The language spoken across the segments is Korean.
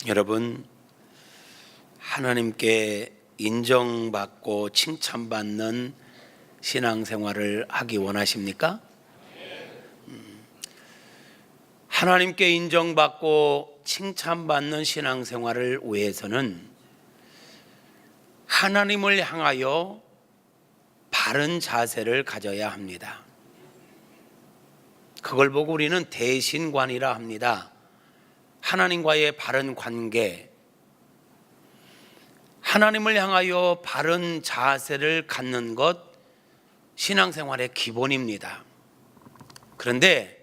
여러분, 하나님께 인정받고 칭찬받는 신앙생활을 하기 원하십니까? 하나님께 인정받고 칭찬받는 신앙생활을 위해서는 하나님을 향하여 바른 자세를 가져야 합니다. 그걸 보고 우리는 대신관이라 합니다. 하나님과의 바른 관계, 하나님을 향하여 바른 자세를 갖는 것, 신앙생활의 기본입니다. 그런데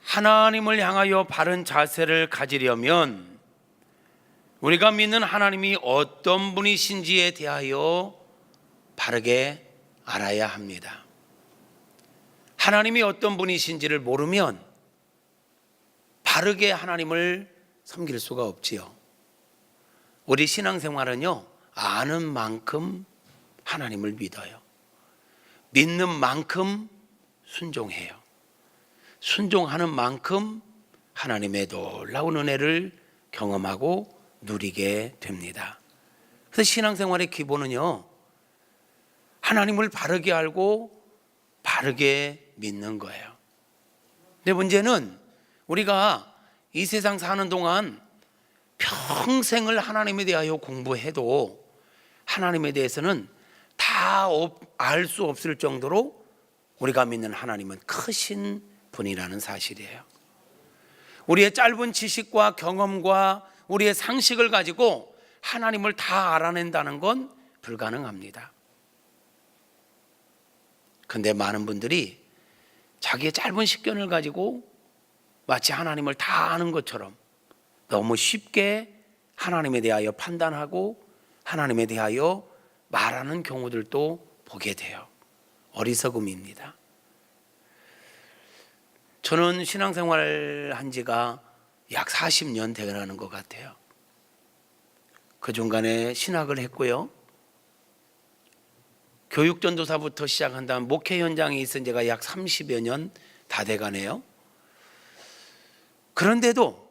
하나님을 향하여 바른 자세를 가지려면 우리가 믿는 하나님이 어떤 분이신지에 대하여 바르게 알아야 합니다. 하나님이 어떤 분이신지를 모르면 바르게 하나님을 섬길 수가 없지요. 우리 신앙생활은요, 아는 만큼 하나님을 믿어요. 믿는 만큼 순종해요. 순종하는 만큼 하나님의 놀라운 은혜를 경험하고 누리게 됩니다. 그래서 신앙생활의 기본은요, 하나님을 바르게 알고 바르게 믿는 거예요. 근데 문제는 우리가 이 세상 사는 동안 평생을 하나님에 대하여 공부해도 하나님에 대해서는 다 알 수 없을 정도로 우리가 믿는 하나님은 크신 분이라는 사실이에요. 우리의 짧은 지식과 경험과 우리의 상식을 가지고 하나님을 다 알아낸다는 건 불가능합니다. 그런데 많은 분들이 자기의 짧은 식견을 가지고 마치 하나님을 다 아는 것처럼 너무 쉽게 하나님에 대하여 판단하고 하나님에 대하여 말하는 경우들도 보게 돼요. 어리석음입니다. 저는 신앙생활 한 지가 약 40년 되어가는 것 같아요. 그 중간에 신학을 했고요. 교육전도사부터 시작한다면 목회 현장에 있은 지가 약 30여 년 다 돼가네요. 그런데도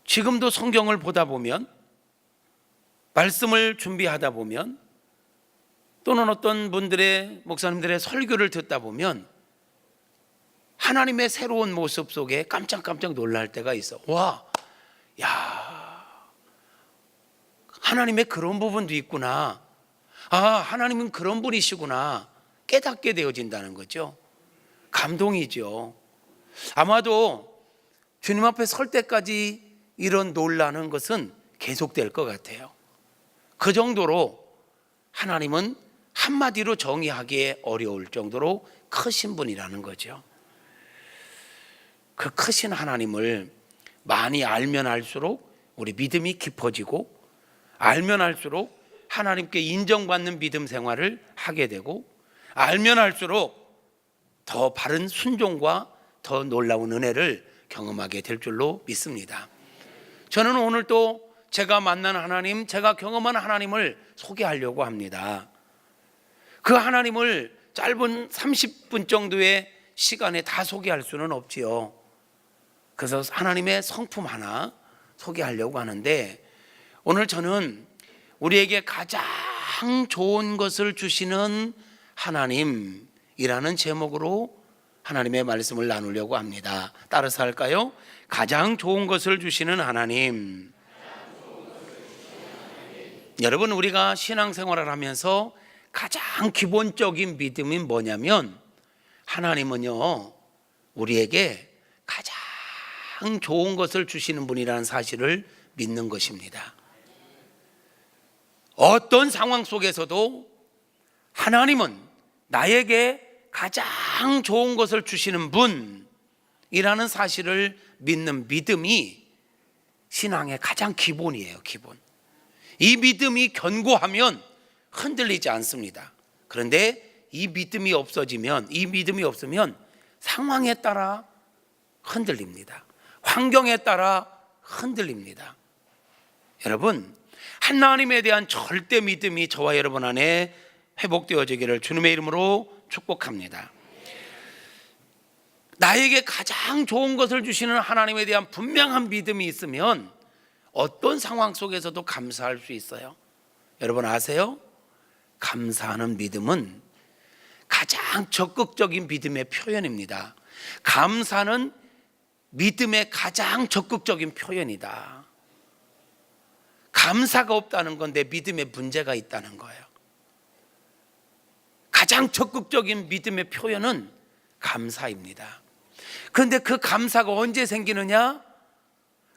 지금도 성경을 보다 보면, 말씀을 준비하다 보면, 또는 어떤 분들의 목사님들의 설교를 듣다 보면 하나님의 새로운 모습 속에 깜짝깜짝 놀랄 때가 있어. 와, 야, 하나님의 그런 부분도 있구나. 아, 하나님은 그런 분이시구나. 깨닫게 되어진다는 거죠. 감동이죠. 아마도 주님 앞에 설 때까지 이런 놀라는 것은 계속될 것 같아요. 그 정도로 하나님은 한마디로 정의하기에 어려울 정도로 크신 분이라는 거죠. 그 크신 하나님을 많이 알면 알수록 우리 믿음이 깊어지고, 알면 알수록 하나님께 인정받는 믿음 생활을 하게 되고, 알면 알수록 더 바른 순종과 더 놀라운 은혜를 경험하게 될 줄로 믿습니다. 저는 오늘 또 제가 만난 하나님, 제가 경험한 하나님을 소개하려고 합니다. 그 하나님을 짧은 30분 정도의 시간에 다 소개할 수는 없지요. 그래서 하나님의 성품 하나 소개하려고 하는데, 오늘 저는 우리에게 가장 좋은 것을 주시는 하나님이라는 제목으로 하나님의 말씀을 나누려고 합니다. 따라서 할까요? 가장 좋은 것을 주시는 하나님. 여러분, 우리가 신앙생활을 하면서 가장 기본적인 믿음이 뭐냐면, 하나님은요, 우리에게 가장 좋은 것을 주시는 분이라는 사실을 믿는 것입니다. 어떤 상황 속에서도 하나님은 나에게 가장 좋은 것을 주시는 분이라는 사실을 믿는 믿음이 신앙의 가장 기본이에요. 기본. 이 믿음이 견고하면 흔들리지 않습니다. 그런데 이 믿음이 없으면 상황에 따라 흔들립니다. 환경에 따라 흔들립니다. 여러분, 하나님에 대한 절대 믿음이 저와 여러분 안에 회복되어지기를 주님의 이름으로 축복합니다. 나에게 가장 좋은 것을 주시는 하나님에 대한 분명한 믿음이 있으면 어떤 상황 속에서도 감사할 수 있어요. 여러분 아세요? 감사하는 믿음은 가장 적극적인 믿음의 표현입니다. 감사는 믿음의 가장 적극적인 표현이다. 감사가 없다는 건 내 믿음에 문제가 있다는 거예요. 가장 적극적인 믿음의 표현은 감사입니다. 그런데 그 감사가 언제 생기느냐?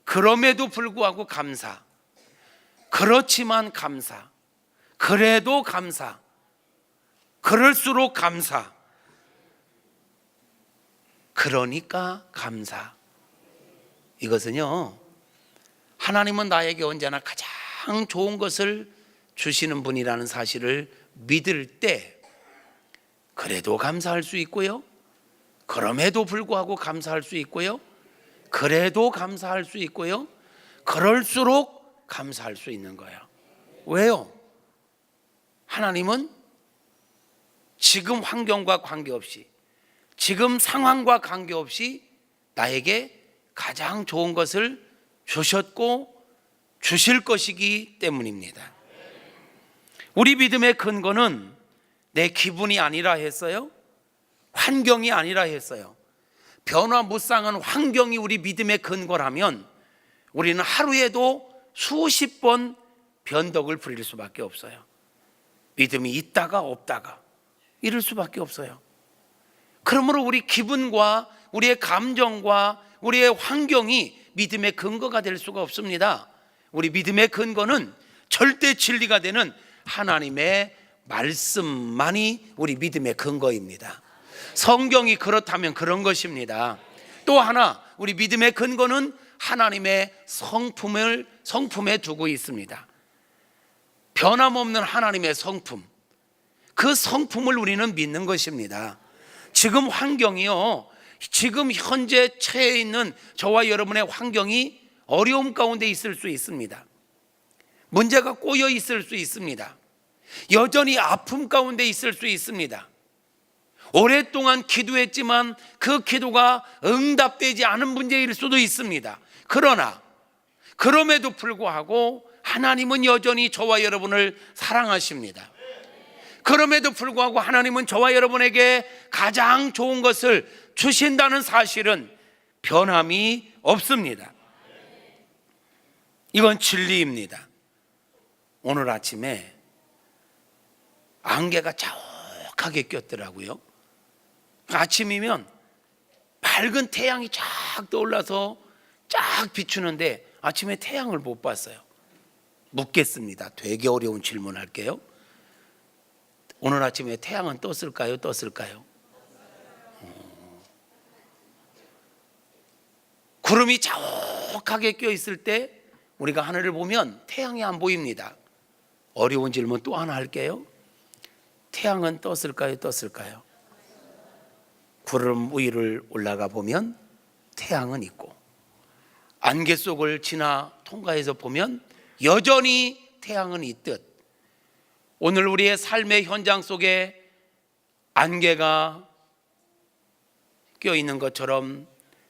그럼에도 불구하고 감사, 그렇지만 감사, 그래도 감사, 그럴수록 감사, 그러니까 감사. 이것은요, 하나님은 나에게 언제나 가장 좋은 것을 주시는 분이라는 사실을 믿을 때 그래도 감사할 수 있고요, 그럼에도 불구하고 감사할 수 있고요, 그래도 감사할 수 있고요, 그럴수록 감사할 수 있는 거예요. 왜요? 하나님은 지금 환경과 관계없이, 지금 상황과 관계없이 나에게 가장 좋은 것을 주셨고 주실 것이기 때문입니다. 우리 믿음의 근거는 내 기분이 아니라 했어요, 환경이 아니라 했어요. 변화무쌍한 환경이 우리 믿음의 근거라면 우리는 하루에도 수십 번 변덕을 부릴 수밖에 없어요. 믿음이 있다가 없다가 이럴 수밖에 없어요. 그러므로 우리 기분과 우리의 감정과 우리의 환경이 믿음의 근거가 될 수가 없습니다. 우리 믿음의 근거는 절대 진리가 되는 하나님의 말씀만이 우리 믿음의 근거입니다. 성경이 그렇다면 그런 것입니다. 또 하나, 우리 믿음의 근거는 하나님의 성품에 두고 있습니다. 변함없는 하나님의 성품, 그 성품을 우리는 믿는 것입니다. 지금 환경이요, 지금 현재 처해 있는 저와 여러분의 환경이 어려움 가운데 있을 수 있습니다. 문제가 꼬여 있을 수 있습니다. 여전히 아픔 가운데 있을 수 있습니다. 오랫동안 기도했지만 그 기도가 응답되지 않은 문제일 수도 있습니다. 그러나 그럼에도 불구하고 하나님은 여전히 저와 여러분을 사랑하십니다. 그럼에도 불구하고 하나님은 저와 여러분에게 가장 좋은 것을 주신다는 사실은 변함이 없습니다. 이건 진리입니다. 오늘 아침에 안개가 자욱하게 꼈더라고요. 아침이면 밝은 태양이 쫙 떠올라서 쫙 비추는데 아침에 태양을 못 봤어요. 묻겠습니다. 되게 어려운 질문 할게요. 오늘 아침에 태양은 떴을까요? 구름이 자욱하게 껴있을 때 우리가 하늘을 보면 태양이 안 보입니다. 어려운 질문 또 하나 할게요. 태양은 떴을까요? 구름 위를 올라가 보면 태양은 있고, 안개 속을 지나 통과해서 보면 여전히 태양은 있듯, 오늘 우리의 삶의 현장 속에 안개가 껴있는 것처럼,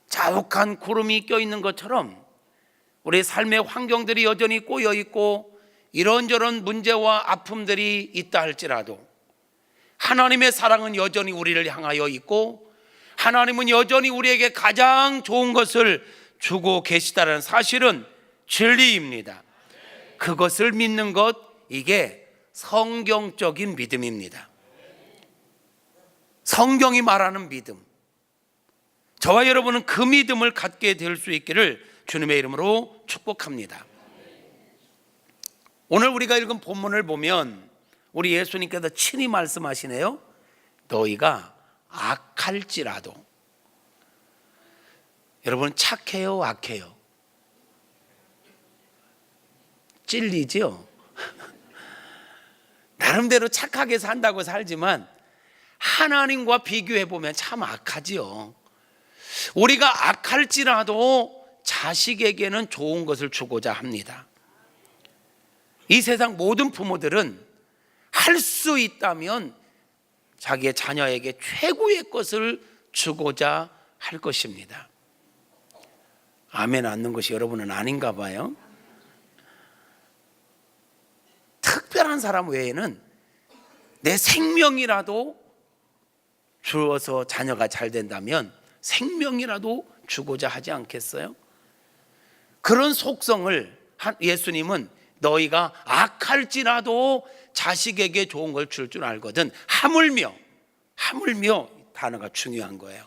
자욱한 구름이 껴있는 것처럼 우리의 삶의 환경들이 여전히 꼬여있고 이런저런 문제와 아픔들이 있다 할지라도 하나님의 사랑은 여전히 우리를 향하여 있고 하나님은 여전히 우리에게 가장 좋은 것을 주고 계시다는 사실은 진리입니다. 그것을 믿는 것, 이게 성경적인 믿음입니다. 성경이 말하는 믿음, 저와 여러분은 그 믿음을 갖게 될 수 있기를 주님의 이름으로 축복합니다. 오늘 우리가 읽은 본문을 보면 우리 예수님께서 친히 말씀하시네요. 너희가 악할지라도. 여러분, 착해요, 악해요? 찔리죠? 나름대로 착하게 산다고 살지만 하나님과 비교해 보면 참 악하지요. 우리가 악할지라도 자식에게는 좋은 것을 주고자 합니다. 이 세상 모든 부모들은 할 수 있다면 자기의 자녀에게 최고의 것을 주고자 할 것입니다. 아멘 않는 것이 여러분은 아닌가 봐요. 특별한 사람 외에는 내 생명이라도 주어서 자녀가 잘 된다면 생명이라도 주고자 하지 않겠어요? 그런 속성을 예수님은 너희가 악할지라도 자식에게 좋은 걸 줄 줄 알거든. 하물며 단어가 중요한 거예요.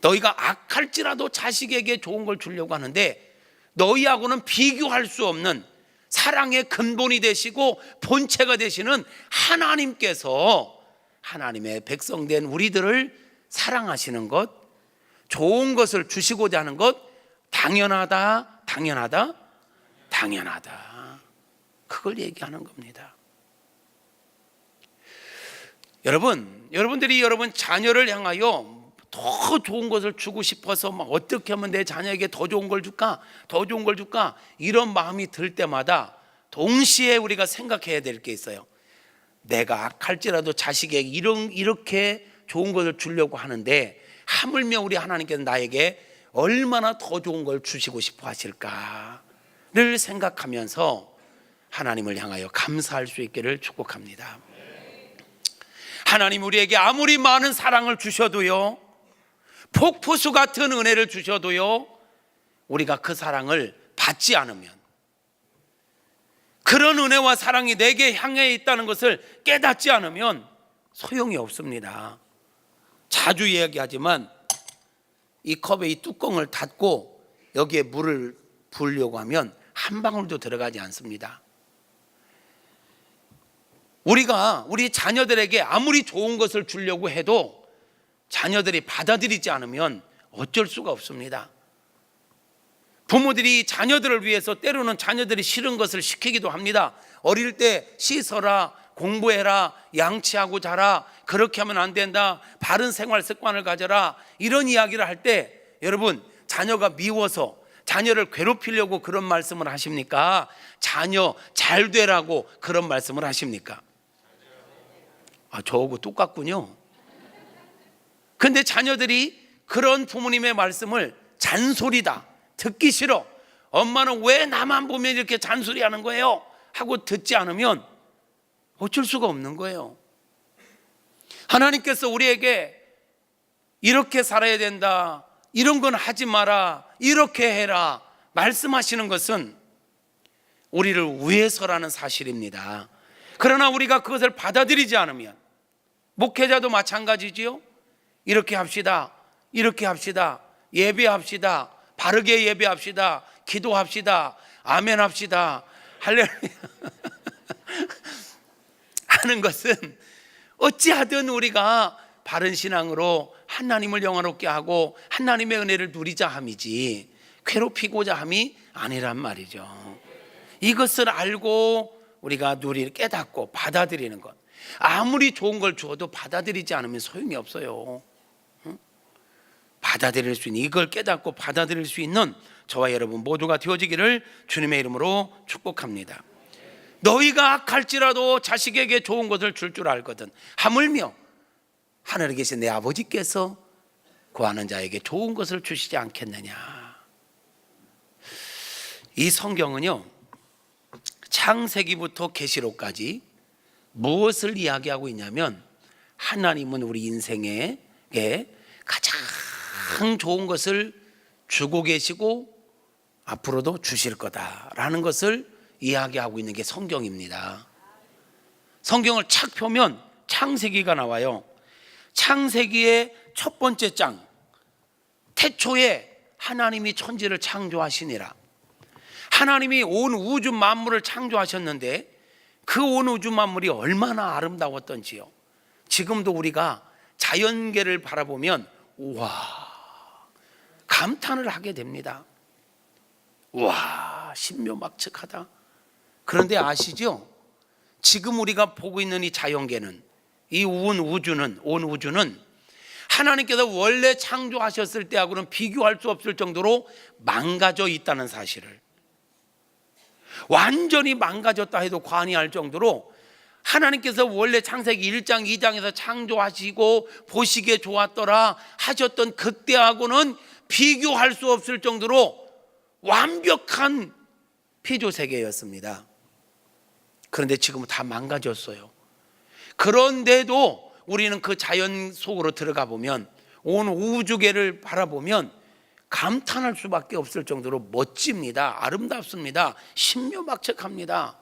너희가 악할지라도 자식에게 좋은 걸 주려고 하는데 너희하고는 비교할 수 없는 사랑의 근본이 되시고 본체가 되시는 하나님께서 하나님의 백성된 우리들을 사랑하시는 것, 좋은 것을 주시고자 하는 것 당연하다. 그걸 얘기하는 겁니다. 여러분들이 여러분 자녀를 향하여 더 좋은 것을 주고 싶어서 막 어떻게 하면 내 자녀에게 더 좋은 걸 줄까? 이런 마음이 들 때마다 동시에 우리가 생각해야 될 게 있어요. 내가 악할지라도 자식에게 이렇게 좋은 것을 주려고 하는데 하물며 우리 하나님께서 나에게 얼마나 더 좋은 걸 주시고 싶어 하실까를 생각하면서 하나님을 향하여 감사할 수 있기를 축복합니다. 하나님 우리에게 아무리 많은 사랑을 주셔도요, 폭포수 같은 은혜를 주셔도요, 우리가 그 사랑을 받지 않으면, 그런 은혜와 사랑이 내게 향해 있다는 것을 깨닫지 않으면 소용이 없습니다. 자주 이야기하지만 이 컵의 이 뚜껑을 닫고 여기에 물을 부으려고 하면 한 방울도 들어가지 않습니다. 우리가 우리 자녀들에게 아무리 좋은 것을 주려고 해도 자녀들이 받아들이지 않으면 어쩔 수가 없습니다. 부모들이 자녀들을 위해서 때로는 자녀들이 싫은 것을 시키기도 합니다. 어릴 때 씻어라, 공부해라, 양치하고 자라, 그렇게 하면 안 된다, 바른 생활 습관을 가져라, 이런 이야기를 할 때 여러분 자녀가 미워서 자녀를 괴롭히려고 그런 말씀을 하십니까? 자녀 잘 되라고 그런 말씀을 하십니까? 저하고 똑같군요. 근데 자녀들이 그런 부모님의 말씀을 잔소리다, 듣기 싫어, 엄마는 왜 나만 보면 이렇게 잔소리하는 거예요? 하고 듣지 않으면 어쩔 수가 없는 거예요. 하나님께서 우리에게 이렇게 살아야 된다, 이런 건 하지 마라, 이렇게 해라 말씀하시는 것은 우리를 위해서라는 사실입니다. 그러나 우리가 그것을 받아들이지 않으면, 목회자도 마찬가지지요. 이렇게 합시다, 예배합시다, 바르게 예배합시다, 기도합시다, 아멘 합시다, 할렐루야 하는 것은 어찌하든 우리가 바른 신앙으로 하나님을 영화롭게 하고 하나님의 은혜를 누리자 함이지 괴롭히고자 함이 아니란 말이죠. 이것을 알고 우리가 깨닫고 받아들이는 것, 아무리 좋은 걸 주어도 받아들이지 않으면 소용이 없어요. 받아들일 수 있는, 이걸 깨닫고 받아들일 수 있는 저와 여러분 모두가 되어지기를 주님의 이름으로 축복합니다. 너희가 악할지라도 자식에게 좋은 것을 줄 줄 알거든. 하물며 하늘에 계신 내 아버지께서 구하는 자에게 좋은 것을 주시지 않겠느냐. 이 성경은요, 창세기부터 계시록까지 무엇을 이야기하고 있냐면 하나님은 우리 인생에 가장 좋은 것을 주고 계시고 앞으로도 주실 거다라는 것을 이야기하고 있는 게 성경입니다. 성경을 착 펴면 창세기가 나와요. 창세기의 첫 번째 장, 태초에 하나님이 천지를 창조하시니라. 하나님이 온 우주 만물을 창조하셨는데 그 온 우주 만물이 얼마나 아름다웠던지요. 지금도 우리가 자연계를 바라보면 우와, 감탄을 하게 됩니다. 우와, 신묘막측하다. 그런데 아시죠? 지금 우리가 보고 있는 이 자연계는, 이 온 우주는 하나님께서 원래 창조하셨을 때하고는 비교할 수 없을 정도로 망가져 있다는 사실을, 완전히 망가졌다 해도 과언이 할 정도로 하나님께서 원래 창세기 1장 2장에서 창조하시고 보시기에 좋았더라 하셨던 그때하고는 비교할 수 없을 정도로 완벽한 피조세계였습니다. 그런데 지금은 다 망가졌어요. 그런데도 우리는 그 자연 속으로 들어가 보면, 온 우주계를 바라보면 감탄할 수밖에 없을 정도로 멋집니다. 아름답습니다. 신묘막측합니다.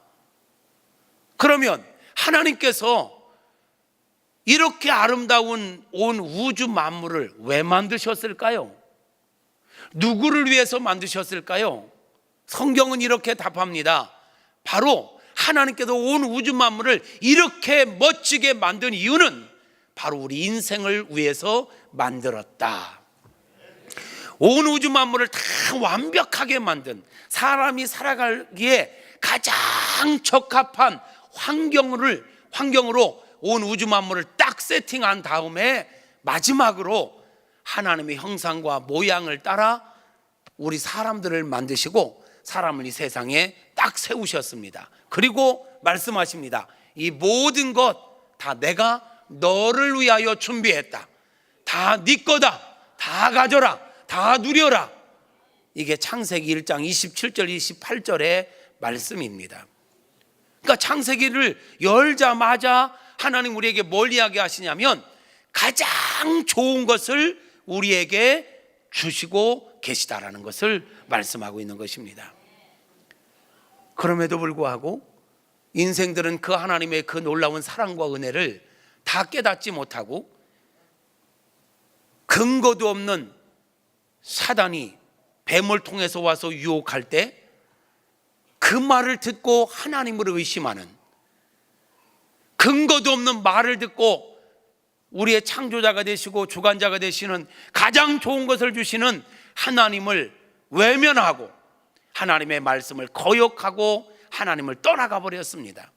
그러면 하나님께서 이렇게 아름다운 온 우주 만물을 왜 만드셨을까요? 누구를 위해서 만드셨을까요? 성경은 이렇게 답합니다. 바로 하나님께서 온 우주 만물을 이렇게 멋지게 만든 이유는 바로 우리 인생을 위해서 만들었다. 온 우주 만물을 다 완벽하게 만든, 사람이 살아가기에 가장 적합한 환경으로 온 우주 만물을 딱 세팅한 다음에 마지막으로 하나님의 형상과 모양을 따라 우리 사람들을 만드시고 사람을 이 세상에 딱 세우셨습니다. 그리고 말씀하십니다. 이 모든 것 다 내가 너를 위하여 준비했다. 다 네 거다. 다 가져라. 다 누려라. 이게 창세기 1장 27절 28절의 말씀입니다. 그러니까 창세기를 열자마자 하나님 우리에게 뭘 이야기하시냐면 가장 좋은 것을 우리에게 주시고 계시다라는 것을 말씀하고 있는 것입니다. 그럼에도 불구하고 인생들은 그 하나님의 그 놀라운 사랑과 은혜를 다 깨닫지 못하고 근거도 없는 사단이 뱀을 통해서 와서 유혹할 때 그 말을 듣고 하나님을 의심하는, 근거도 없는 말을 듣고 우리의 창조자가 되시고 주관자가 되시는, 가장 좋은 것을 주시는 하나님을 외면하고 하나님의 말씀을 거역하고 하나님을 떠나가 버렸습니다.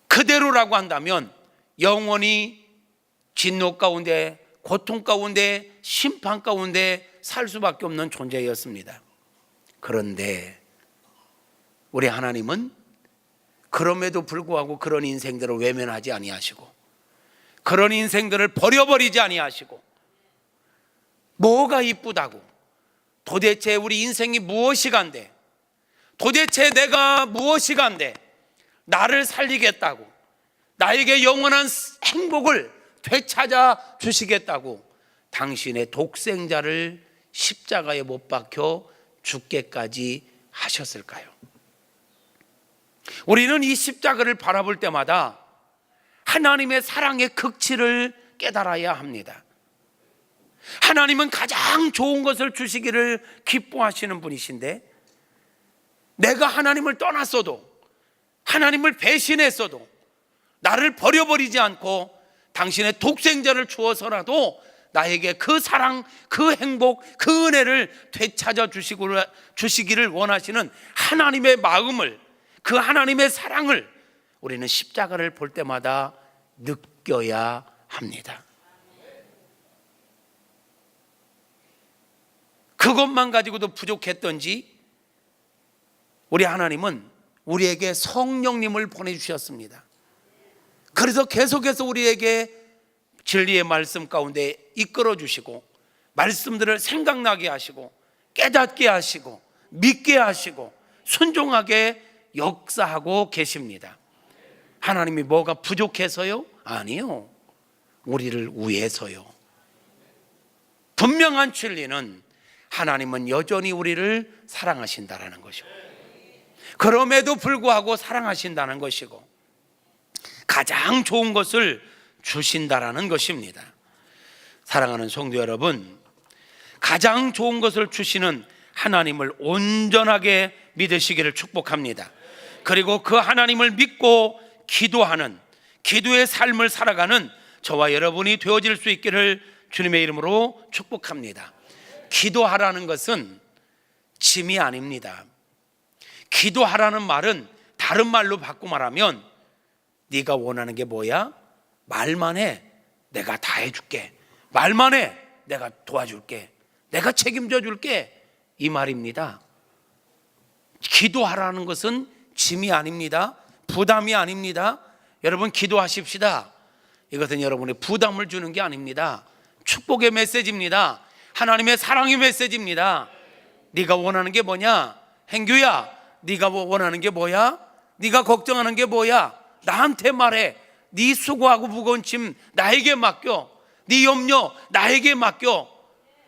그대로라고 한다면 영원히 진노 가운데, 고통 가운데, 심판 가운데 살 수밖에 없는 존재였습니다. 그런데 우리 하나님은 그럼에도 불구하고 그런 인생들을 외면하지 아니하시고 그런 인생들을 버려버리지 아니하시고, 뭐가 이쁘다고, 도대체 우리 인생이 무엇이 간데, 도대체 내가 무엇이 간데 나를 살리겠다고, 나에게 영원한 행복을 되찾아 주시겠다고 당신의 독생자를 십자가에 못 박혀 죽게까지 하셨을까요? 우리는 이 십자가를 바라볼 때마다 하나님의 사랑의 극치를 깨달아야 합니다. 하나님은 가장 좋은 것을 주시기를 기뻐하시는 분이신데, 내가 하나님을 떠났어도, 하나님을 배신했어도 나를 버려버리지 않고 당신의 독생자를 주어서라도 나에게 그 사랑, 그 행복, 그 은혜를 되찾아 주시기를 원하시는 하나님의 마음을, 그 하나님의 사랑을 우리는 십자가를 볼 때마다 느껴야 합니다. 그것만 가지고도 부족했던지 우리 하나님은 우리에게 성령님을 보내주셨습니다. 그래서 계속해서 우리에게 진리의 말씀 가운데 이끌어 주시고 말씀들을 생각나게 하시고 깨닫게 하시고 믿게 하시고 순종하게 역사하고 계십니다. 하나님이 뭐가 부족해서요? 아니요. 우리를 위해서요. 분명한 진리는 하나님은 여전히 우리를 사랑하신다라는 것이고, 그럼에도 불구하고 사랑하신다는 것이고, 가장 좋은 것을 주신다라는 것입니다. 사랑하는 성도 여러분, 가장 좋은 것을 주시는 하나님을 온전하게 믿으시기를 축복합니다. 그리고 그 하나님을 믿고 기도하는, 기도의 삶을 살아가는 저와 여러분이 되어질 수 있기를 주님의 이름으로 축복합니다. 기도하라는 것은 짐이 아닙니다. 기도하라는 말은 다른 말로 바꾸고 말하면, 네가 원하는 게 뭐야? 말만 해. 내가 다 해줄게. 말만 해. 내가 도와줄게. 내가 책임져 줄게. 이 말입니다. 기도하라는 것은 짐이 아닙니다. 부담이 아닙니다. 여러분 기도하십시다. 이것은 여러분의 부담을 주는 게 아닙니다. 축복의 메시지입니다. 하나님의 사랑의 메시지입니다. 네가 원하는 게 뭐냐? 행규야, 네가 원하는 게 뭐야? 네가 걱정하는 게 뭐야? 나한테 말해. 네 수고하고 무거운 짐 나에게 맡겨. 네 염려 나에게 맡겨.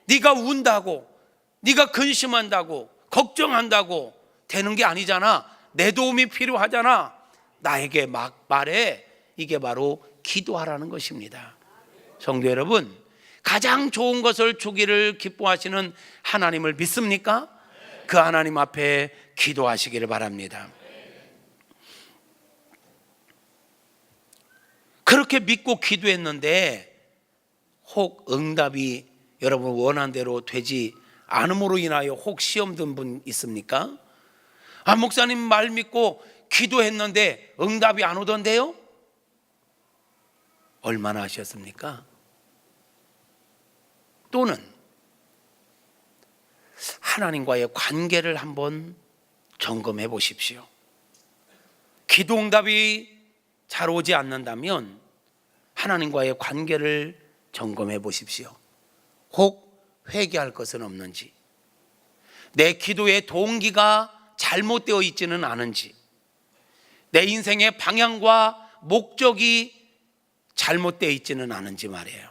네가 운다고, 네가 근심한다고, 걱정한다고 되는 게 아니잖아. 내 도움이 필요하잖아. 나에게 막 말해. 이게 바로 기도하라는 것입니다. 성도 여러분, 가장 좋은 것을 주기를 기뻐하시는 하나님을 믿습니까? 그 하나님 앞에 기도하시기를 바랍니다. 그렇게 믿고 기도했는데 혹 응답이 여러분 원한 대로 되지 않음으로 인하여 혹 시험 든 분 있습니까? 아, 목사님 말 믿고 기도했는데 응답이 안 오던데요? 얼마나 하셨습니까? 또는 하나님과의 관계를 한번 점검해 보십시오. 기도 응답이 잘 오지 않는다면 하나님과의 관계를 점검해 보십시오. 혹 회개할 것은 없는지, 내 기도의 동기가 잘못되어 있지는 않은지, 내 인생의 방향과 목적이 잘못되어 있지는 않은지 말이에요.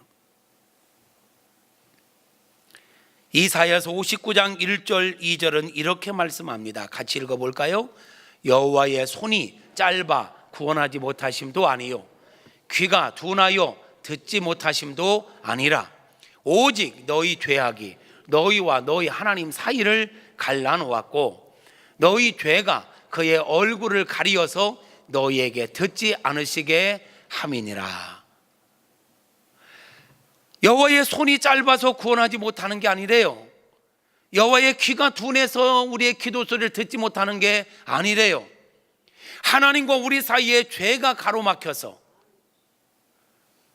이사야서 59장 1절 2절은 이렇게 말씀합니다. 같이 읽어볼까요? 여호와의 손이 짧아 구원하지 못하심도 아니요, 귀가 둔하여 듣지 못하심도 아니라 오직 너희 죄악이 너희와 너희 하나님 사이를 갈라놓았고 너희 죄가 그의 얼굴을 가리어서 너희에게 듣지 않으시게 함이니라. 여호와의 손이 짧아서 구원하지 못하는 게 아니래요. 여호와의 귀가 둔해서 우리의 기도 소리를 듣지 못하는 게 아니래요. 하나님과 우리 사이에 죄가 가로막혀서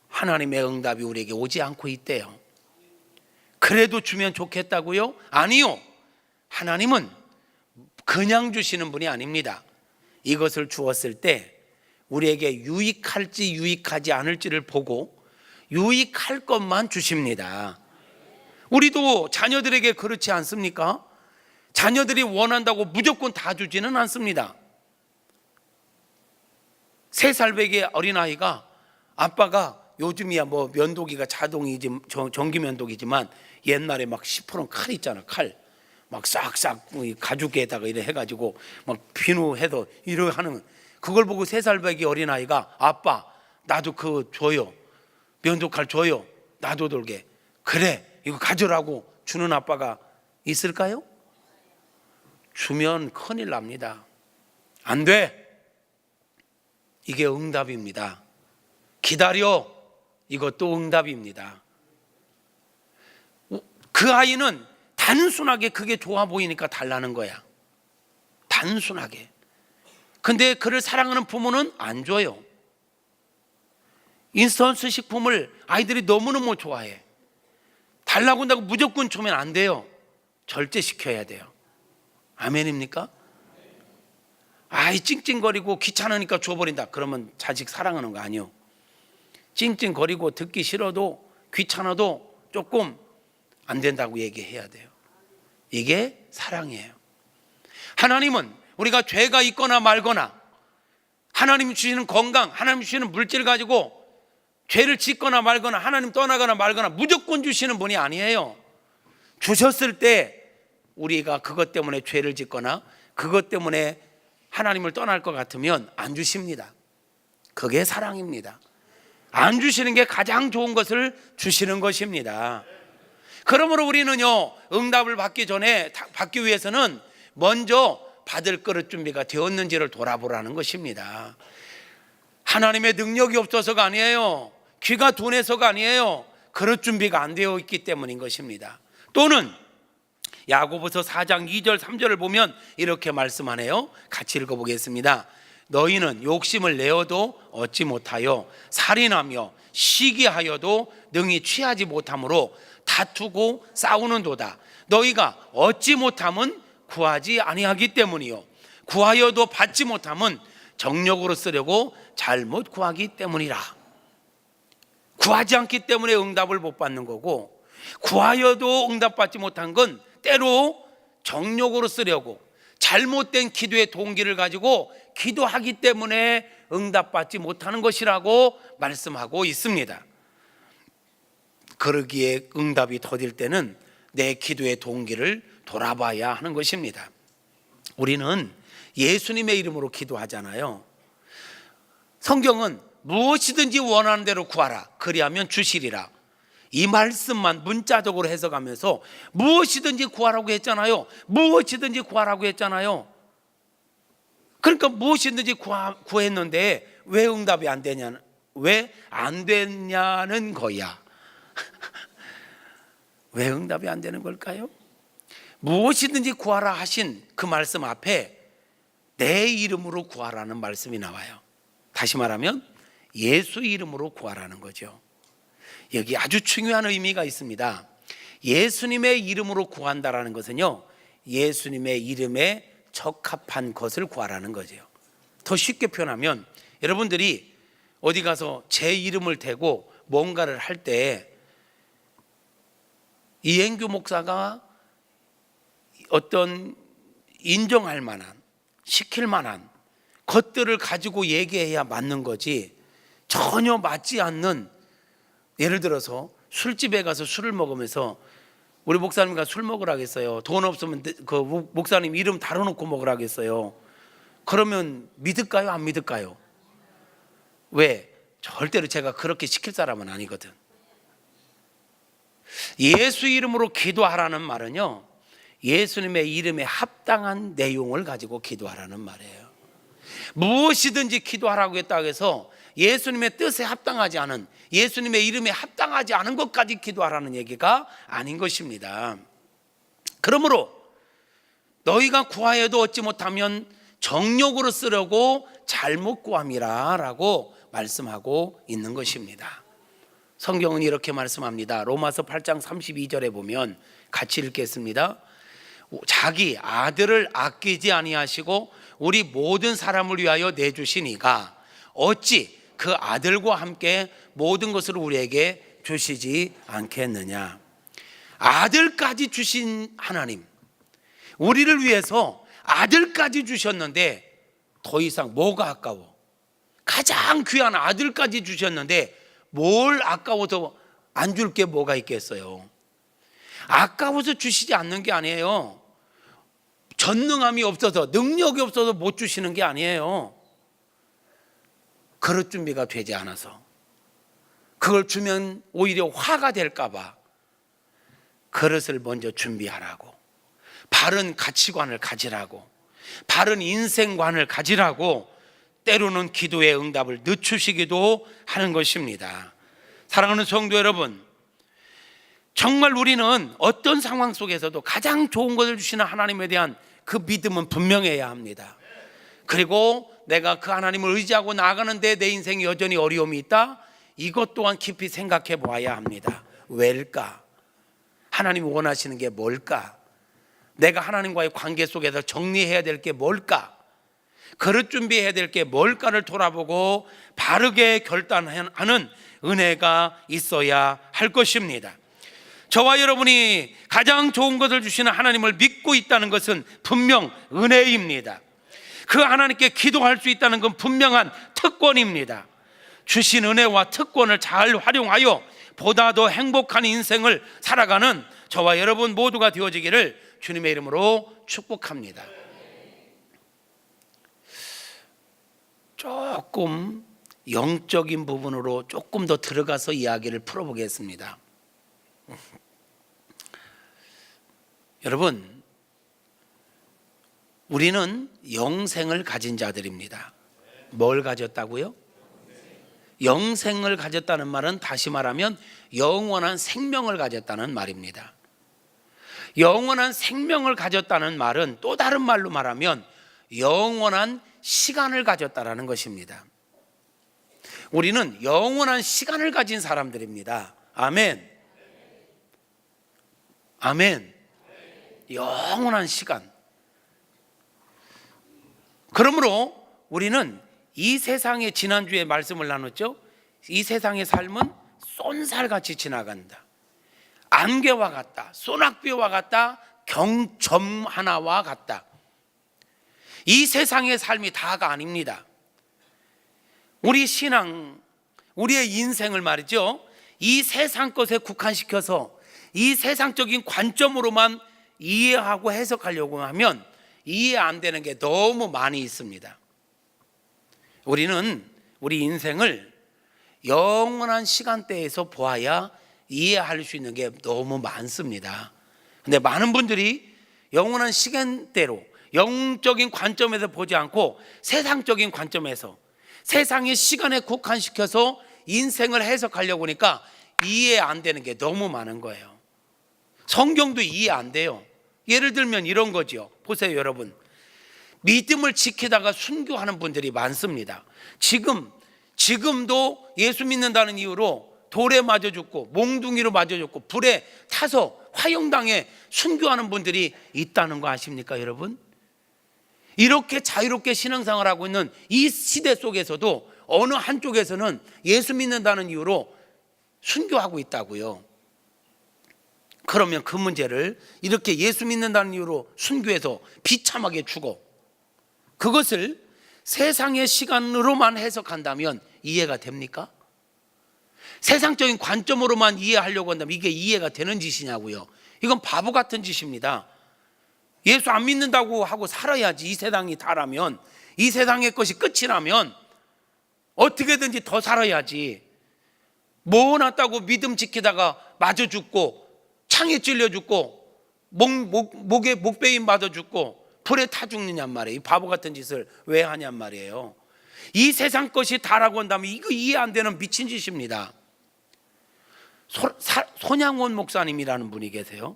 하나님의 응답이 우리에게 오지 않고 있대요. 그래도 주면 좋겠다고요? 아니요. 하나님은 그냥 주시는 분이 아닙니다. 이것을 주었을 때 우리에게 유익할지 유익하지 않을지를 보고 유익할 것만 주십니다. 우리도 자녀들에게 그렇지 않습니까? 자녀들이 원한다고 무조건 다 주지는 않습니다. 3살배기 어린아이가 아빠가 요즘이야 뭐 면도기가 자동이지 전기 면도기지만 옛날에 막 시퍼런 칼 있잖아. 칼 막 싹싹 가죽에다가 이래 해가지고 막 비누해서 이러 하는, 그걸 보고 3살배기 어린아이가 아빠 나도 그거 줘요, 면도칼 줘요, 나도 돌게. 그래 이거 가져라고 주는 아빠가 있을까요? 주면 큰일 납니다. 안 돼. 이게 응답입니다. 기다려. 이것도 응답입니다. 그 아이는 단순하게 그게 좋아 보이니까 달라는 거야. 단순하게. 근데 그를 사랑하는 부모는 안 줘요. 인스턴트 식품을 아이들이 너무너무 좋아해. 달라고 한다고 무조건 주면 안 돼요. 절제시켜야 돼요. 아멘입니까? 아이 찡찡거리고 귀찮으니까 줘버린다. 그러면 자식 사랑하는 거 아니요. 찡찡거리고 듣기 싫어도 귀찮아도 조금 안 된다고 얘기해야 돼요. 이게 사랑이에요. 하나님은 우리가 죄가 있거나 말거나, 하나님 주시는 건강, 하나님 주시는 물질 가지고 죄를 짓거나 말거나 하나님 떠나거나 말거나 무조건 주시는 분이 아니에요. 주셨을 때 우리가 그것 때문에 죄를 짓거나 그것 때문에 하나님을 떠날 것 같으면 안 주십니다. 그게 사랑입니다. 안 주시는 게 가장 좋은 것을 주시는 것입니다. 그러므로 우리는요, 응답을 받기 위해서는 먼저 받을 그릇 준비가 되었는지를 돌아보라는 것입니다. 하나님의 능력이 없어서가 아니에요. 귀가 둔해서가 아니에요. 그릇 준비가 안 되어 있기 때문인 것입니다. 또는 야고보서 4장 2절 3절을 보면 이렇게 말씀하네요. 같이 읽어보겠습니다. 너희는 욕심을 내어도 얻지 못하여 살인하며 시기하여도 능히 취하지 못하므로 다투고 싸우는도다. 너희가 얻지 못함은 구하지 아니하기 때문이요, 구하여도 받지 못함은 정력으로 쓰려고 잘못 구하기 때문이라. 구하지 않기 때문에 응답을 못 받는 거고, 구하여도 응답받지 못한 건 때로 정력으로 쓰려고 잘못된 기도의 동기를 가지고 기도하기 때문에 응답받지 못하는 것이라고 말씀하고 있습니다. 그러기에 응답이 더딜 때는 내 기도의 동기를 돌아봐야 하는 것입니다. 우리는 예수님의 이름으로 기도하잖아요. 성경은 무엇이든지 원하는 대로 구하라, 그리하면 주시리라. 이 말씀만 문자적으로 해석하면서 무엇이든지 구하라고 했잖아요. 무엇이든지 구하라고 했잖아요. 그러니까 무엇이든지 구했는데 왜 응답이 안 되냐, 왜 안 됐냐는 거야. 왜 응답이 안 되는 걸까요? 무엇이든지 구하라 하신 그 말씀 앞에 내 이름으로 구하라는 말씀이 나와요. 다시 말하면 예수 이름으로 구하라는 거죠. 여기 아주 중요한 의미가 있습니다. 예수님의 이름으로 구한다라는 것은요, 예수님의 이름에 적합한 것을 구하라는 거죠. 더 쉽게 표현하면 여러분들이 어디 가서 제 이름을 대고 뭔가를 할 때 이행규 목사가 어떤 인정할 만한, 시킬 만한 것들을 가지고 얘기해야 맞는 거지, 전혀 맞지 않는, 예를 들어서 술집에 가서 술을 먹으면서 우리 목사님과 술 먹으라 하겠어요. 돈 없으면 그 목사님 이름 달아놓고 먹으라 하겠어요. 그러면 믿을까요? 안 믿을까요? 왜? 절대로 제가 그렇게 시킬 사람은 아니거든. 예수 이름으로 기도하라는 말은요, 예수님의 이름에 합당한 내용을 가지고 기도하라는 말이에요. 무엇이든지 기도하라고 했다고 해서 예수님의 뜻에 합당하지 않은, 예수님의 이름에 합당하지 않은 것까지 기도하라는 얘기가 아닌 것입니다. 그러므로 너희가 구하여도 얻지 못하면 정욕으로 쓰려고 잘못 구함이라 라고 말씀하고 있는 것입니다. 성경은 이렇게 말씀합니다. 로마서 8장 32절에 보면 같이 읽겠습니다. 자기 아들을 아끼지 아니하시고 우리 모든 사람을 위하여 내주시니가 어찌 그 아들과 함께 모든 것을 우리에게 주시지 않겠느냐. 아들까지 주신 하나님, 우리를 위해서 아들까지 주셨는데 더 이상 뭐가 아까워? 가장 귀한 아들까지 주셨는데 뭘 아까워서 안 줄 게 뭐가 있겠어요? 아까워서 주시지 않는 게 아니에요. 전능함이 없어서, 능력이 없어서 못 주시는 게 아니에요. 그럴 준비가 되지 않아서, 그걸 주면 오히려 화가 될까 봐 그릇을 먼저 준비하라고, 바른 가치관을 가지라고, 바른 인생관을 가지라고 때로는 기도의 응답을 늦추시기도 하는 것입니다. 사랑하는 성도 여러분, 정말 우리는 어떤 상황 속에서도 가장 좋은 것을 주시는 하나님에 대한 그 믿음은 분명해야 합니다. 그리고 내가 그 하나님을 의지하고 나아가는데 내 인생에 여전히 어려움이 있다? 이것 또한 깊이 생각해 보아야 합니다. 왜일까? 하나님이 원하시는 게 뭘까? 내가 하나님과의 관계 속에서 정리해야 될 게 뭘까? 그릇 준비해야 될 게 뭘까를 돌아보고 바르게 결단하는 은혜가 있어야 할 것입니다. 저와 여러분이 가장 좋은 것을 주시는 하나님을 믿고 있다는 것은 분명 은혜입니다. 그 하나님께 기도할 수 있다는 건 분명한 특권입니다. 주신 은혜와 특권을 잘 활용하여 보다 더 행복한 인생을 살아가는 저와 여러분 모두가 되어지기를 주님의 이름으로 축복합니다. 조금 영적인 부분으로 조금 더 들어가서 이야기를 풀어보겠습니다. 여러분, 우리는 영생을 가진 자들입니다. 뭘 가졌다고요? 영생을 가졌다는 말은 다시 말하면 영원한 생명을 가졌다는 말입니다. 영원한 생명을 가졌다는 말은 또 다른 말로 말하면 영원한 시간을 가졌다라는 것입니다. 우리는 영원한 시간을 가진 사람들입니다. 아멘. 아멘. 영원한 시간. 그러므로 우리는 이 세상의, 지난주에 말씀을 나눴죠. 이 세상의 삶은 쏜살같이 지나간다. 안개와 같다. 소낙비와 같다. 경점 하나와 같다. 이 세상의 삶이 다가 아닙니다. 우리 신앙, 우리의 인생을 말이죠, 이 세상 것에 국한시켜서 이 세상적인 관점으로만 이해하고 해석하려고 하면 이해 안 되는 게 너무 많이 있습니다. 우리는 우리 인생을 영원한 시간대에서 보아야 이해할 수 있는 게 너무 많습니다. 근데 많은 분들이 영원한 시간대로 영적인 관점에서 보지 않고 세상적인 관점에서 세상의 시간에 국한시켜서 인생을 해석하려고 하니까 이해 안 되는 게 너무 많은 거예요. 성경도 이해 안 돼요. 예를 들면 이런 거죠. 보세요, 여러분. 믿음을 지키다가 순교하는 분들이 많습니다. 지금도 예수 믿는다는 이유로 돌에 맞아 죽고 몽둥이로 맞아 죽고 불에 타서 화형당해 순교하는 분들이 있다는 거 아십니까, 여러분? 이렇게 자유롭게 신앙생활을 하고 있는 이 시대 속에서도 어느 한쪽에서는 예수 믿는다는 이유로 순교하고 있다고요. 그러면 그 문제를 이렇게 예수 믿는다는 이유로 순교해서 비참하게 죽어, 그것을 세상의 시간으로만 해석한다면 이해가 됩니까? 세상적인 관점으로만 이해하려고 한다면 이게 이해가 되는 짓이냐고요. 이건 바보 같은 짓입니다. 예수 안 믿는다고 하고 살아야지. 이 세상이 다라면, 이 세상의 것이 끝이라면 어떻게든지 더 살아야지. 뭐 났다고 믿음 지키다가 맞아 죽고 창에 찔려 죽고 목에 목베임 맞아 죽고 불에 타 죽느냔 말이에요. 이 바보 같은 짓을 왜 하냔 말이에요. 이 세상 것이 다라고 한다면 이거 이해 안 되는 미친 짓입니다. 손양원 목사님이라는 분이 계세요.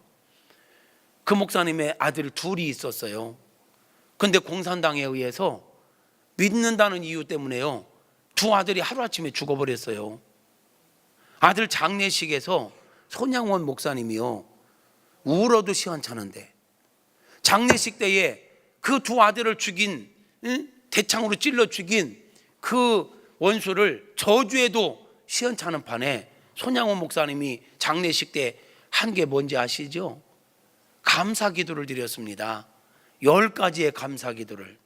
그 목사님의 아들 둘이 있었어요. 근데 공산당에 의해서 믿는다는 이유 때문에요, 두 아들이 하루아침에 죽어버렸어요. 아들 장례식에서 손양원 목사님이요, 울어도 시원찮은데 장례식 때에 그 두 아들을 죽인, 대창으로 찔러 죽인 그 원수를 저주해도 시원찮은 판에 손양원 목사님이 장례식 때 한 게 뭔지 아시죠? 감사 기도를 드렸습니다. 10가지의 감사 기도를.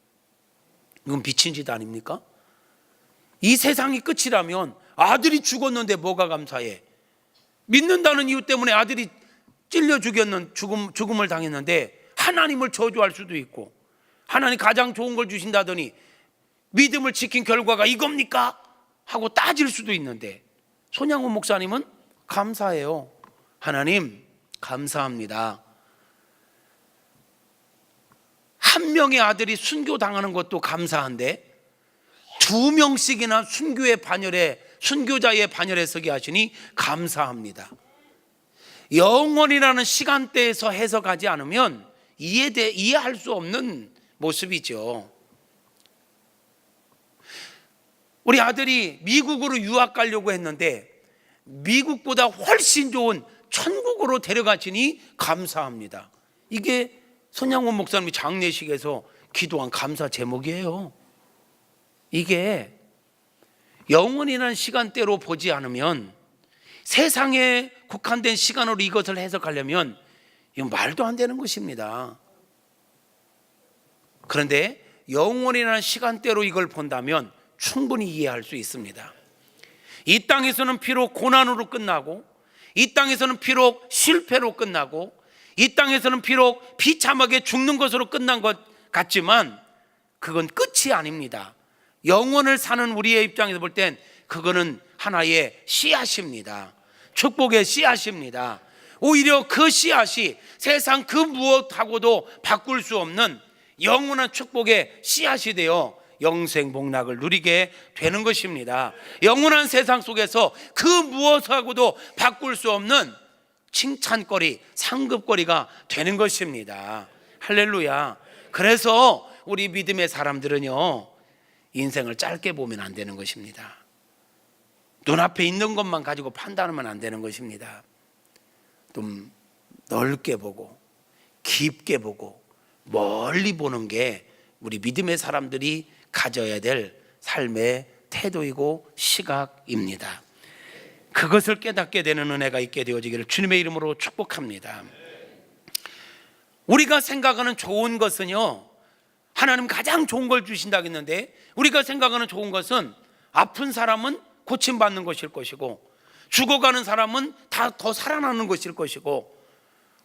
이건 미친 짓 아닙니까? 이 세상이 끝이라면 아들이 죽었는데 뭐가 감사해? 믿는다는 이유 때문에 아들이 찔려 죽음을 당했는데 하나님을 저주할 수도 있고, 하나님 가장 좋은 걸 주신다더니 믿음을 지킨 결과가 이겁니까? 하고 따질 수도 있는데, 손양훈 목사님은 감사해요. 하나님 감사합니다. 한 명의 아들이 순교당하는 것도 감사한데 2명씩이나 순교자의 반열에 서게 하시니 감사합니다. 영원이라는 시간대에서 해석하지 않으면 이해할 수 없는 모습이죠. 우리 아들이 미국으로 유학 가려고 했는데 미국보다 훨씬 좋은 천국으로 데려가시니 감사합니다. 이게 손양원 목사님이 장례식에서 기도한 감사 제목이에요. 이게 영원이라는 시간대로 보지 않으면, 세상에 국한된 시간으로 이것을 해석하려면 이건 말도 안 되는 것입니다. 그런데 영원이라는 시간대로 이걸 본다면 충분히 이해할 수 있습니다. 이 땅에서는 비록 고난으로 끝나고, 이 땅에서는 비록 실패로 끝나고, 이 땅에서는 비록 비참하게 죽는 것으로 끝난 것 같지만 그건 끝이 아닙니다. 영원을 사는 우리의 입장에서 볼 땐 그거는 하나의 씨앗입니다. 축복의 씨앗입니다. 오히려 그 씨앗이 세상 그 무엇하고도 바꿀 수 없는 영원한 축복의 씨앗이 되어 영생 복락을 누리게 되는 것입니다. 영원한 세상 속에서 그 무엇하고도 바꿀 수 없는 칭찬거리, 상급거리가 되는 것입니다. 할렐루야. 그래서 우리 믿음의 사람들은요, 인생을 짧게 보면 안 되는 것입니다. 눈앞에 있는 것만 가지고 판단하면 안 되는 것입니다. 좀 넓게 보고 깊게 보고 멀리 보는 게 우리 믿음의 사람들이 가져야 될 삶의 태도이고 시각입니다. 그것을 깨닫게 되는 은혜가 있게 되어지기를 주님의 이름으로 축복합니다. 우리가 생각하는 좋은 것은요, 하나님 가장 좋은 걸 주신다고 했는데, 우리가 생각하는 좋은 것은 아픈 사람은 고침받는 것일 것이고, 죽어가는 사람은 다 더 살아나는 것일 것이고,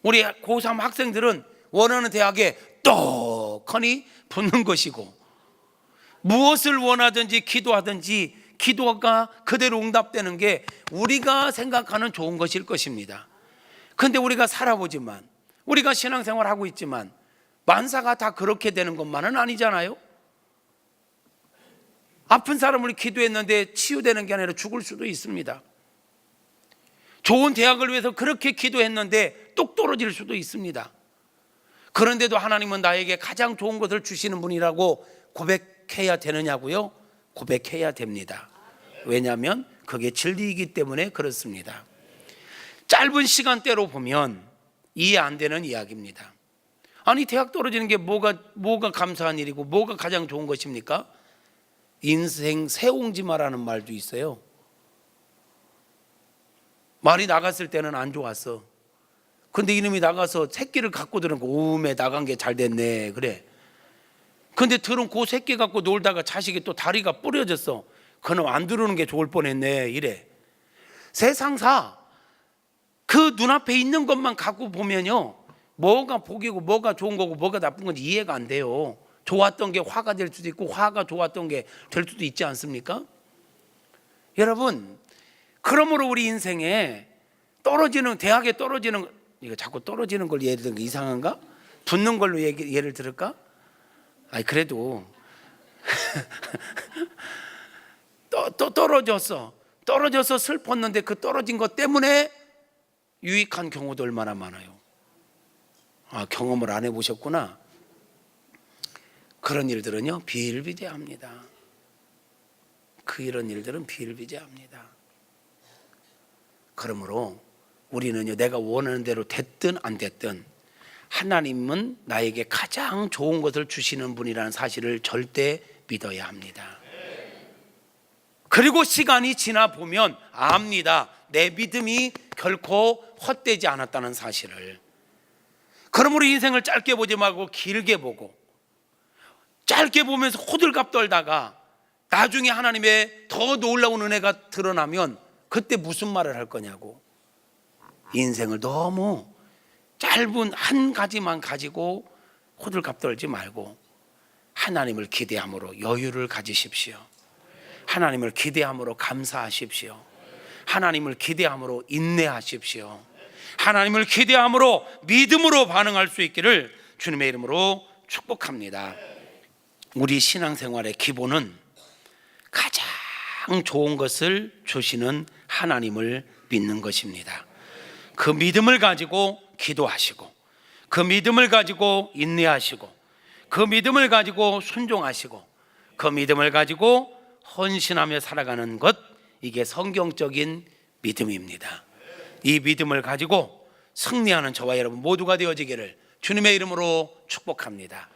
우리 고3 학생들은 원하는 대학에 떡하니 붙는 것이고, 무엇을 원하든지 기도하든지 기도가 그대로 응답되는 게 우리가 생각하는 좋은 것일 것입니다. 그런데 우리가 살아보지만, 우리가 신앙생활하고 있지만 만사가 다 그렇게 되는 것만은 아니잖아요. 아픈 사람을 기도했는데 치유되는 게 아니라 죽을 수도 있습니다. 좋은 대학을 위해서 그렇게 기도했는데 똑 떨어질 수도 있습니다. 그런데도 하나님은 나에게 가장 좋은 것을 주시는 분이라고 고백해야 되느냐고요? 고백해야 됩니다. 왜냐하면 그게 진리이기 때문에 그렇습니다. 짧은 시간대로 보면 이해 안 되는 이야기입니다. 아니, 대학 떨어지는 게 뭐가 감사한 일이고 뭐가 가장 좋은 것입니까? 인생 새옹지마라는 말도 있어요. 말이 나갔을 때는 안 좋았어. 근데 이놈이 나가서 새끼를 갖고 들은 거, 오메 나간 게 잘 됐네, 그래. 근데 들은 그 새끼 갖고 놀다가 자식이 또 다리가 부러졌어. 그놈 안 들어오는 게 좋을 뻔했네, 이래. 세상사 그 눈앞에 있는 것만 갖고 보면요, 뭐가 복이고 뭐가 좋은 거고 뭐가 나쁜 건지 이해가 안 돼요. 좋았던 게 화가 될 수도 있고 화가 좋았던 게 될 수도 있지 않습니까? 여러분, 그러므로 우리 인생에 떨어지는, 대학에 떨어지는, 이거 자꾸 떨어지는 걸 예를 들면 이상한가? 붙는 걸로 예를 들을까? 아니, 그래도 떨어져서 슬펐는데 그 떨어진 것 때문에 유익한 경우도 얼마나 많아요. 아, 경험을 안 해보셨구나. 그런 일들은요, 비일비재합니다. 이런 일들은 비일비재합니다. 그러므로 우리는요, 내가 원하는 대로 됐든 안 됐든 하나님은 나에게 가장 좋은 것을 주시는 분이라는 사실을 절대 믿어야 합니다. 그리고 시간이 지나 보면 압니다. 내 믿음이 결코 헛되지 않았다는 사실을. 그러므로 인생을 짧게 보지 말고 길게 보고, 짧게 보면서 호들갑 떨다가 나중에 하나님의 더 놀라운 은혜가 드러나면 그때 무슨 말을 할 거냐고. 인생을 너무 짧은 한 가지만 가지고 호들갑 떨지 말고 하나님을 기대함으로 여유를 가지십시오. 하나님을 기대함으로 감사하십시오. 하나님을 기대함으로 인내하십시오. 하나님을 기대함으로 믿음으로 반응할 수 있기를 주님의 이름으로 축복합니다. 우리 신앙생활의 기본은 가장 좋은 것을 주시는 하나님을 믿는 것입니다. 그 믿음을 가지고 기도하시고, 그 믿음을 가지고 인내하시고, 그 믿음을 가지고 순종하시고, 그 믿음을 가지고 헌신하며 살아가는 것, 이게 성경적인 믿음입니다. 이 믿음을 가지고 승리하는 저와 여러분 모두가 되어지기를 주님의 이름으로 축복합니다.